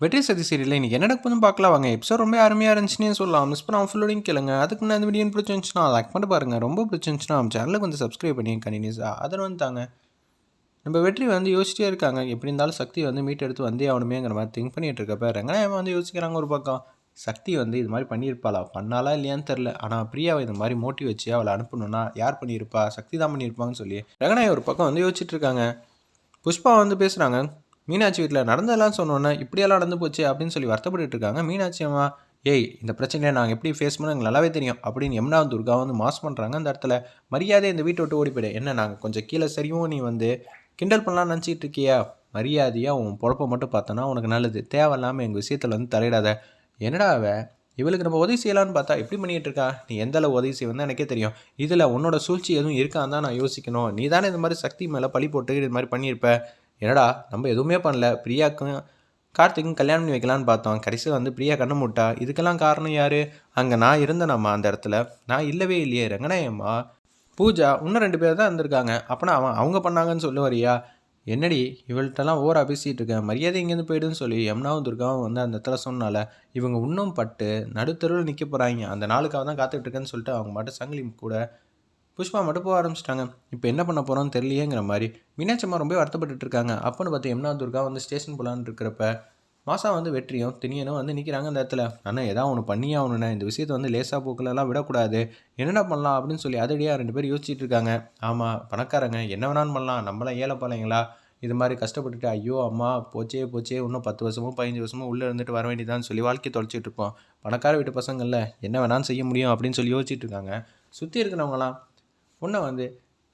வெற்றி சதி சீரியல் இன்னைக்கு என்ன நடக்குதுன்னு பார்க்கலாம் வாங்க. எபிசோட் ரொம்ப அருமையாக இருந்துச்சுன்னு சொல்லலாம். மிஸ் பண்ணாமல் ஃபுல்லோடையும் கேளுங்க. அதுக்கு முன்னாடி இந்த வீடியோ பிடிச்சிருந்துச்சுன்னா லைக் பண்ணி பாருங்கள். ரொம்ப பிடிச்சிருந்துச்சுன்னா நம்ம சேனலுக்கு வந்து சப்ஸ்கிரைப் பண்ணி கண்டினியூஸாக ஆதரவு தாங்க. நம்ம வெற்றி வந்து யோசிச்சிட்டே இருக்காங்க. எப்படி இருந்தாலும் சக்தி வந்து மீட் எடுத்து வந்தே ஆகணுமேங்கிற மாதிரி திங்க் பண்ணிட்டு இருக்கப்ப ரங்கநாயகம் வந்து யோசிக்கிறாங்க. ஒரு பக்கம் சக்தி வந்து இது மாதிரி பண்ணியிருப்பாளா, பண்ணாலா இல்லையான்னு தெரில. ஆனால் பிரியாவை இந்த மாதிரி மோட்டிவ் வச்சு அவளை அனுப்பணும்னா யார் பண்ணியிருப்பா, சக்தி தான் பண்ணியிருப்பாங்கன்னு சொல்லி ரங்கநாயகம் ஒரு பக்கம் வந்து யோசிச்சுட்டு இருக்காங்க. புஷ்பா வந்து பேசுகிறாங்க. மீனாட்சி வீட்டில் நடந்ததெல்லாம் சொன்னோன்னே இப்படியெல்லாம் நடந்து போச்சு அப்படின்னு சொல்லி வருத்தப்பட்டு இருக்காங்க. மீனாட்சி அம்மா, ஏய் இந்த பிரச்சனையை நாங்கள் எப்படி ஃபேஸ் பண்ண எங்களுக்கு நல்லாவே தெரியும் அப்படின்னு யமுனா துர்கா வந்து மாஸ் பண்ணுறாங்க. அந்த இடத்துல மரியாதை இந்த வீட்டை விட்டு ஓடி போயிடு. என்ன நாங்கள் கொஞ்சம் கீழே சரியும் நீ வந்து கிண்டல் பண்ணலாம்னு நினச்சிட்டு இருக்கியா? மரியாதையாக உன் பொழப்பை மட்டும் பார்த்தோன்னா உனக்கு நல்லது. தேவையில்லாமல் எங்கள் விஷயத்தில் வந்து தலையிடாத. என்னடா இவளுக்கு நம்ம உதவி செய்யலான்னு பார்த்தா எப்படி பண்ணிகிட்டு இருக்கா? நீ எந்த அளவு உதவி செய்வேன்னு எனக்கே தெரியும். இதில் உன்னோட சூழ்ச்சி எதுவும் இருக்கான்னு தான் நான் யோசிக்கணும். நீ தானே இந்த மாதிரி சக்தி மேலே பழி போட்டு இது மாதிரி பண்ணியிருப்ப. என்னடா நம்ம எதுவுமே பண்ணல. பிரியாவுக்கும் கார்த்திக்கும் கல்யாணம் பண்ணி வைக்கலான்னு பார்த்தோம். கடைசியில் வந்து பிரியா கண்ணை மூட்டா. இதுக்கெல்லாம் காரணம் யார்? அங்கே நான் இருந்தேனாம்மா அந்த இடத்துல? நான் இல்லவே இல்லையே. ரங்கநாயம்மா, பூஜா இன்னும் 2 பேர் தான் இருந்திருக்காங்க. அப்போனா அவங்க பண்ணாங்கன்னு சொல்ல வரியா? என்னடி இவள்கிட்டலாம் ஓரா பேசிகிட்டு இருக்கேன், மரியாதை இங்கேருந்து போயிடுன்னு சொல்லி யமுனாவும் துர்காவும் வந்து அந்த இடத்துல சொன்னால இவங்க இன்னும் பட்டு நடுத்தருவில் நிற்க போகிறாங்க. அந்த நாளுக்காக தான் காத்துக்கிட்டு இருக்கேன்னு சொல்லிட்டு அவங்க மட்டும் சங்கிலி கூட புஷ்பா மட்டும் போக ஆரம்பிச்சிட்டாங்க. இப்போ என்ன பண்ண போகிறோன்னு தெரியலையேங்கிற மாதிரி மீனாட்சம்மா ரொம்ப வருத்தப்பட்டு இருக்காங்க. அப்போன்னு பார்த்து யமுனா துர்கா வந்து ஸ்டேஷன் போகலான்னு இருக்கிறப்ப மாசா வந்து வெற்றியும் திணியனும் வந்து நிற்கிறாங்க அந்த இடத்துல. ஆனால் ஏதாவது ஒன்று பண்ணியே ஆகணுண்ணே, இந்த விஷயத்தை வந்து லேசாக போக்கிலலாம் விடக்கூடாது, என்னென்ன பண்ணலாம் அப்படின்னு சொல்லி அதடியாக 2 பேர் யோசிச்சுட்டு இருக்காங்க. ஆமாம், பணக்காரங்க என்ன வேணாலும் பண்ணலாம், நம்மளாம் ஏழை பாளையங்களா இது மாதிரி கஷ்டப்பட்டுட்டு ஐயோ அம்மா போச்சே போச்சே இன்னும் 10 வருஷமோ 15 வருஷமோ உள்ளே இருந்துட்டு வர வேண்டியதான்னு சொல்லி வாழ்க்கையை தொலைச்சிட்டு இருப்போம். பணக்கார வீட்டு பசங்களில் என்ன வேணாலும் செய்ய முடியும் அப்படின்னு சொல்லி யோசிச்சுட்டு இருக்காங்க. சுற்றி இருக்கிறவங்களாம் பொண்ணை வந்து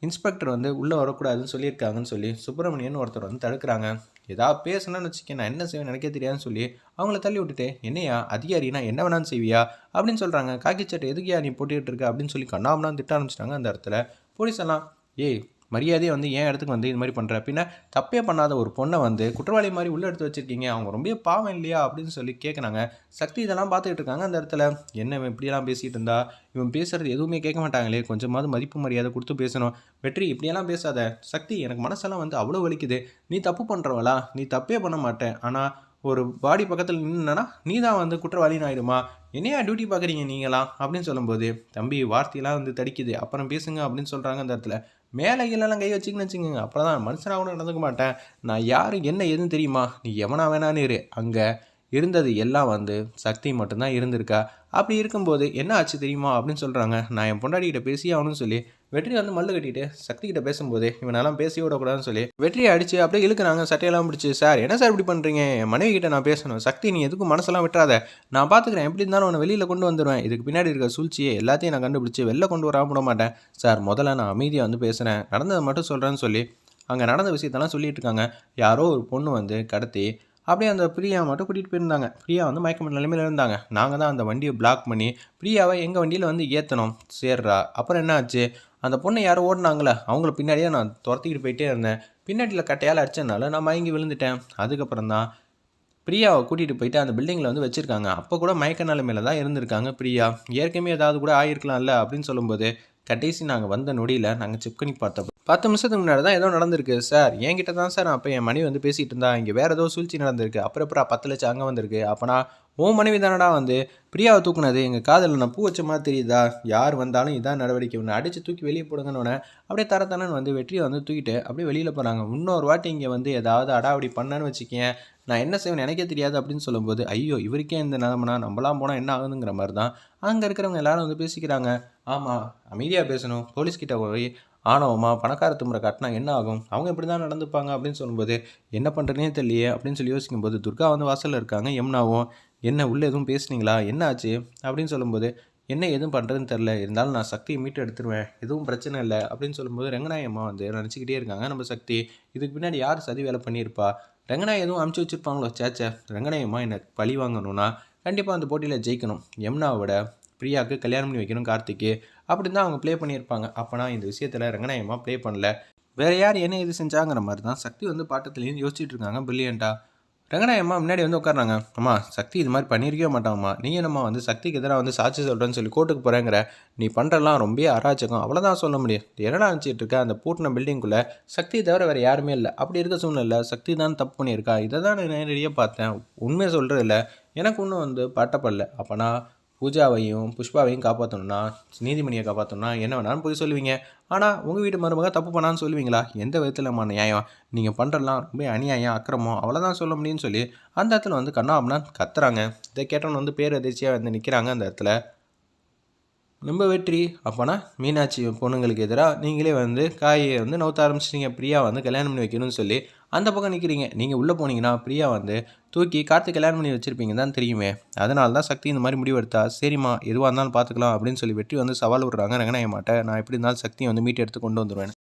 இன்ஸ்பெக்டர் வந்து உள்ளே வரக்கூடாதுன்னு சொல்லியிருக்காங்கன்னு சொல்லி சுப்பிரமணியன் ஒருத்தர் வந்து தடுக்கிறாங்க. ஏதாவது பேசணும்னு வச்சுக்க நான் என்ன செய்வேன் எனக்கே தெரியாதுன்னு சொல்லி அவங்கள தள்ளி விட்டுட்டு, என்னையா அதிகாரினா என்ன வேணாலும் செய்வியா அப்படின்னு சொல்கிறாங்க. காக்கி சட்டை எதுக்கியா நீ போட்டுக்கிட்டு இருக்க அப்படின்னு சொல்லி கண்ணாமலாம் திட்ட ஆரம்பிச்சிட்டாங்க. அந்த இடத்துல போலீஸ் எல்லாம், ஏய் மரியாதையை வந்து ஏன் இடத்துக்கு வந்து இது மாதிரி பண்ணுற, பின்ன தப்பே பண்ணாத ஒரு பொண்ணை வந்து குற்றவாளி மாதிரி உள்ளே எடுத்து வச்சுருக்கீங்க, அவங்க ரொம்ப பாவம் இல்லையா அப்படின்னு சொல்லி கேட்குறாங்க. சக்தி இதெல்லாம் பார்த்துக்கிட்டு இருக்காங்க. அந்த இடத்துல என்ன இப்படியெல்லாம் பேசிகிட்டு இருந்தா, இவன் பேசுகிறது எதுவுமே கேட்க மாட்டாங்களே, கொஞ்சமாவது மதிப்பு மரியாதை கொடுத்து பேசணும். வெற்றி இப்படியெல்லாம் பேசாத. சக்தி எனக்கு மனசெல்லாம் வந்து அவ்வளோ வலிக்குது. நீ தப்பு பண்ணுறவளா? நீ தப்பே பண்ண மாட்டேன், ஆனால் ஒரு பாடி பக்கத்தில் நின்றுனா நீ தான் வந்து குற்றவாளின்னு ஆயிடுமா? என்னையா டியூட்டி பார்க்குறீங்க நீங்களாம் அப்படின்னு சொல்லும்போது, தம்பி வார்த்தையெல்லாம் வந்து தடிக்குது, அப்புறம் பேசுங்க அப்படின்னு சொல்கிறாங்க. அந்த இடத்துல மேலே கீழெல்லாம் கை வச்சிங்கன்னு வச்சுக்கோங்க, அப்புறம் தான் மனுஷனாக கூட நடந்துக்க மாட்டேன். நான் யார் என்ன எதுன்னு தெரியுமா? நீ எவனா வேணான்னு இரு. அங்கே இருந்தது எல்லாம் வந்து சக்தி மட்டும்தான் இருந்திருக்கா. அப்படி இருக்கும்போது என்ன ஆச்சு தெரியுமா அப்படின்னு சொல்கிறாங்க. நான் என் பொண்டாட்டிகிட்ட பேசி ஆகணும்னு சொல்லி வெற்றி வந்து மல்லு கட்டிட்டு சக்தி கிட்ட பேசும்போது இவனெல்லாம் பேசி விடக்கூடாதுன்னு சொல்லி வெற்றியை அடித்து அப்படியே இழுக்கிறாங்க. சட்டையெல்லாம் பிடிச்சி, சார் என்ன சார் இப்படி பண்ணுறீங்க? என் மனைவி கிட்ட நான் பேசணும். சக்தி நீ எதுக்கும் மனசெல்லாம் விட்டுறாத, நான் பார்த்துக்கிறேன், எப்படி இருந்தாலும் உன்னை வெளியில் கொண்டு வந்துடுவேன். இதுக்கு பின்னாடி இருக்க சூழ்ச்சியை எல்லாத்தையும் நான் கண்டுபிடிச்சி வெளில கொண்டு வராமல் விட மாட்டேன். சார் முதல்ல நான் அமைதியாக வந்து பேசுகிறேன், நடந்ததை மட்டும் சொல்கிறேன்னு சொல்லி அங்கே நடந்த விஷயத்தெல்லாம் சொல்லிட்டு இருக்காங்க. யாரோ ஒரு பொண்ணு வந்து கடத்தி அப்படியே அந்த பிரியா மட்டும் கூட்டிகிட்டு போயிருந்தாங்க. பிரியா வந்து மயக்க நிலைமையில் இருந்தாங்க. நாங்கள் தான் அந்த வண்டியை பிளாக் பண்ணி பிரியாவை எங்கள் வண்டியில் வந்து ஏற்றணும். சேர்றா அப்புறம் என்ன ஆச்சு? அந்த பொண்ணை யாரும் ஓடினாங்களே அவங்கள பின்னாடியே நான் துரத்திக்கிட்டு போயிட்டே இருந்தேன். பின்னாடியில் கட்டையால் அடித்ததுனால நான் மயங்கி விழுந்துட்டேன். அதுக்கப்புறம் தான் பிரியாவை கூட்டிகிட்டு போயிட்டு அந்த பில்டிங்கில் வந்து வச்சுருக்காங்க. அப்போ கூட மயக்க நிலைமையில தான் இருந்திருக்காங்க பிரியா. ஏற்கனவே ஏதாவது கூட ஆகிருக்கலாம்ல அப்படின்னு சொல்லும்போது, கடைசி நாங்கள் வந்த நொடியில் நாங்கள் செக் பண்ணி பார்த்தப்போ 10 நிமிஷத்துக்கு முன்னாடி தான் ஏதோ நடந்திருக்கு சார். என்கிட்ட தான் சார் அப்போ என் மனைவி வந்து பேசிகிட்டு இருந்தா, இங்கே வேறு ஏதோ சூழ்ச்சி நடந்திருக்கு. அப்புறம் 10 லட்சம் அங்கே வந்திருக்கு. அப்போனா உன் மனைவி தானடா வந்து பிரியாவை தூக்குனது? எங்கள் காதில் நான் பூ வச்ச மாதிரி தெரியுதா? யார் வந்தாலும் இதான் நடவடிக்கை, ஒன்று அடித்து தூக்கி வெளியே போடுங்கன்னு அப்படியே தரத்தானு வந்து வெற்றியை வந்து தூக்கிட்டு அப்படியே வெளியில் போகிறாங்க. இன்னொரு வாட்டி இங்கே வந்து ஏதாவது அடாவடி பண்ணான்னு வச்சுக்கேன், நான் என்ன செய்வேன் எனக்கே தெரியாது அப்படின்னு சொல்லும்போது, ஐயோ இவருக்கே இந்த நிலமனா, நம்மளாம் போனால் என்ன ஆகுதுங்கிற மாதிரி தான் அங்கே இருக்கிறவங்க எல்லாரும் வந்து பேசிக்கிறாங்க. ஆமாம், அமைதியாக பேசணும். போலீஸ்கிட்ட போய் ஆணவமா பணக்கார திமுறை காட்டினா என்ன ஆகும்? அவங்க இப்படி தான் நடந்துப்பாங்க அப்படின்னு சொல்லும்போது, என்ன பண்ணுறதுனே தெரியலையே அப்படின்னு சொல்லி யோசிக்கும்போது, துர்கா வந்து வாசலில் இருக்காங்க. யமுனாவும், என்ன உள்ளே எதுவும் பேசுனீங்களா, என்ன ஆச்சு அப்படின்னு சொல்லும்போது, என்ன எதுவும் பண்ணுறதுன்னு தெரில, இருந்தாலும் நான் சக்தியை மீட்டு எடுத்துருவேன், எதுவும் பிரச்சனை இல்லை அப்படின்னு சொல்லும்போது, ரங்கநாயம்மா வந்து நினச்சிக்கிட்டே இருக்காங்க. நம்ம சக்தி இதுக்கு பின்னாடி யார் சதி வேலை பண்ணியிருப்பா? ரங்கநாயகம் எதுவும் அமுச்சு வச்சுருப்பாங்களோ? சேச்சே, ரங்கநாயம்மா என்னை பழி வாங்கணும்னா கண்டிப்பாக அந்த போட்டியில் ஜெயிக்கணும். யமுனாவோட பிரியாவுக்கு கல்யாணம் பண்ணி வைக்கணும் கார்த்திக்கு, அப்படின்னு தான் அவங்க ப்ளே பண்ணியிருப்பாங்க. அப்போனா இந்த விஷயத்தில் ரங்கநாயகமாக ப்ளே பண்ணல, வேறு யார் என்ன இது செஞ்சாங்கிற மாதிரி தான் சக்தி வந்து பாட்டத்துலேருந்து யோசிச்சுட்டு இருக்காங்க பிரில்லியண்ட்டாக. ரங்கநாயகம்மா முன்னாடி வந்து உட்கார்றாங்க. அம்மா சக்தி இது மாதிரி பண்ணியிருக்கவே மாட்டாங்கம்மா. நீ என்னம்மா வந்து சக்திக்கு எதிராக வந்து சாட்சி சொல்கிறேன்னு சொல்லி கோர்ட்டுக்கு போகிறேங்கிற. நீ பண்ணுறலாம் ரொம்ப அராஜகம், அவ்வளோதான் சொல்ல முடியும். என்னடா நினச்சிட்டு இருக்க, அந்த பூட்டின பில்டிங்குள்ளே சக்தியை தவிர வேறு யாருமே இல்லை. அப்படி இருக்க சூழ்நிலை சக்தி தான் தப்பு பண்ணியிருக்கா. இதை தான் நான் நேரடியாக பார்த்தேன். உண்மையை சொல்கிறதில்ல, எனக்கு ஒன்றும் வந்து பட்டப்படல. அப்போனா பூஜாவையும் புஷ்பாவையும் காப்பாற்றணும்னா, நீதிமணியை காப்பாற்றணும்னா என்ன வேணாலும் போய் சொல்லுவீங்க. ஆனால் உங்கள் வீட்டு மருமக தப்பு பண்ணான்னு சொல்லுவீங்களா? எந்த விதத்திலம்மா நியாயம்? நீங்கள் பண்ணுறலாம் ரொம்ப அநியாயம், அக்கிரமம், அவ்வளோதான் சொல்ல முடியும்னு சொல்லி அந்த இடத்துல வந்து கண்ணா கத்துறாங்க. இதை கேட்டவன் வந்து பேரதிர்ச்சியாக வந்து நிற்கிறாங்க அந்த இடத்துல. ரொம்ப வெற்றி. அப்போனா மீனாட்சி பொண்ணுங்களுக்கு எதிராக நீங்களே வந்து காயை வந்து நவுத்த ஆரம்பிச்சிட்டிங்க. பிரியா வந்து கல்யாணம் பண்ணி வைக்கணும்னு சொல்லி அந்த பக்கம் நிற்கிறீங்க. நீங்கள் உள்ளே போனீங்கன்னா பிரியா வந்து தூக்கி கார்த்திக் கல்யாணம் பண்ணி வச்சுருப்பீங்க தான் தெரியுமே. அதனால தான் சக்தி இந்த மாதிரி முடிவெடுத்தா. சரிம்மா எதுவாக இருந்தாலும் பார்த்துக்கலாம் அப்படின்னு சொல்லி வெற்றி வந்து சவால் விடுறாங்க ரங்கநாயகமாட்ட. நான் எப்படி இருந்தாலும் சக்தியை வந்து மீட்டு எடுத்து கொண்டு வந்துடுவேன்.